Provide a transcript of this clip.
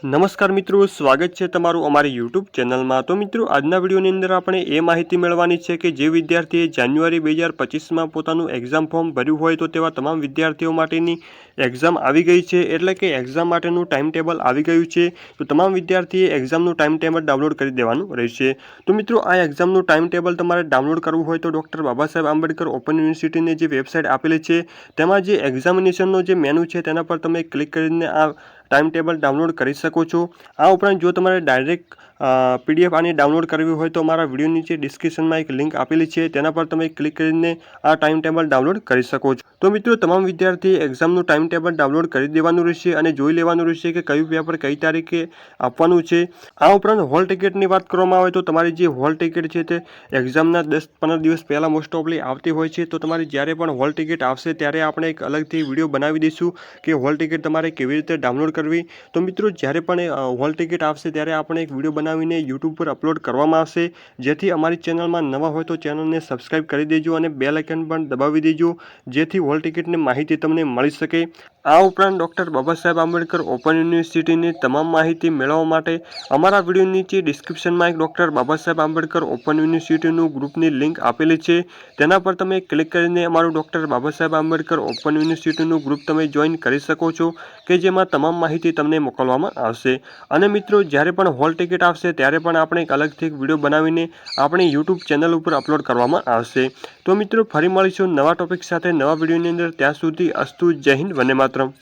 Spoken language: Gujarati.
નમસ્કાર મિત્રો, સ્વાગત છે તમારું અમારી યુટ્યુબ ચેનલમાં। તો મિત્રો, આજના વિડીયોની અંદર આપણે એ માહિતી મેળવવાની છે કે જે વિદ્યાર્થીએ જાન્યુઆરી 2025માં પોતાનું એક્ઝામ ફોર્મ ભર્યું હોય તો તેવા તમામ વિદ્યાર્થીઓ માટેની એક્ઝામ આવી ગઈ છે, એટલે કે એક્ઝામ માટેનું ટાઈમ ટેબલ આવી ગયું છે। તો તમામ વિદ્યાર્થીએ એક્ઝામનું ટાઈમ ટેબલ ડાઉનલોડ કરી દેવાનું રહેશે। તો મિત્રો, આ એક્ઝામનું ટાઈમ ટેબલ તમારે ડાઉનલોડ કરવું હોય તો ડૉક્ટર બાબા સાહેબ આંબેડકર ઓપન યુનિવર્સિટીની જે વેબસાઇટ આપેલી છે તેમાં જે એક્ઝામિનેશનનો જે મેનુ છે તેના પર તમે ક્લિક કરીને આ ટાઈમ ટેબલ ડાઉનલોડ કરી શકો છો। આ ઉપરાંત જો તમારે ડાયરેક્ટ PDF આની ડાઉનલોડ કરવી હોય તો મારા વિડીયો નીચે ડિસ્ક્રિપ્શનમાં એક લિંક આપેલી છે, તેના પર તમે ક્લિક કરીને આ ટાઈમ ટેબલ ડાઉનલોડ કરી શકો છો। તો મિત્રો, તમામ વિદ્યાર્થીએ એક્ઝામનું ટાઈમ ટેબલ ડાઉનલોડ કરી દેવાનું રહેશે અને જોઈ લેવાનું રહેશે કે કયું પેપર કઈ તારીખે આપવાનું છે। આ ઉપરાંત હોલ ટિકિટની વાત કરવામાં આવે તો તમારી જે હોલ ટિકિટ છે તે એક્ઝામના 10-15 દિવસ પહેલાં મોસ્ટ ઓફલી આવતી હોય છે। તો તમારી જ્યારે પણ હોલ ટિકિટ આવશે ત્યારે આપણે એક અલગથી વિડીયો બનાવી દઈશું કે હોલ ટિકિટ તમારે કેવી રીતે ડાઉનલોડ કરવી। તો મિત્રો, જ્યારે પણ હોલ ટિકિટ આવશે ત્યારે આપણે એક વિડીયો બનાવીને યુટ્યુબ પર અપલોડ કરવામાં આવશે, જેથી અમારી ચેનલમાં નવા હોય તો ચેનલને સબસ્ક્રાઈબ કરી દેજો અને બેલ આઇકન પણ દબાવી દેજો, જેથી હોલ ટિકિટની માહિતી તમને મળી શકે। આ ઉપરાંત ડૉક્ટર બાબા સાહેબ આંબેડકર ઓપન યુનિવર્સિટીની તમામ માહિતી મેળવવા માટે અમારા વિડીયો નીચે ડિસ્ક્રિપ્શનમાં એક ડૉક્ટર બાબા સાહેબ આંબેડકર ઓપન યુનિવર્સિટીનું ગ્રુપની લિંક આપેલી છે, તેના પર તમે ક્લિક કરીને અમારું doctor Baba Saheb Ambedkar open યુનિવર્સિટીનું group તમે જોઈન કરી શકો છો, કે જેમાં તમામ માહિતી તમને મોકલવામાં આવશે। અને મિત્રો, જ્યારે પણ હોલ ટિકિટ આવશે ત્યારે પણ આપણે એક અલગથી વિડીયો બનાવીને આપણી યુટ્યુબ ચેનલ ઉપર અપલોડ કરવામાં આવશે। તો મિત્રો, ફરી મળીશું નવા ટોપિક સાથે નવા વિડીયોની અંદર। ત્યાં સુધી અસ્તુ, જય હિન્દ, વંદે માતરમ।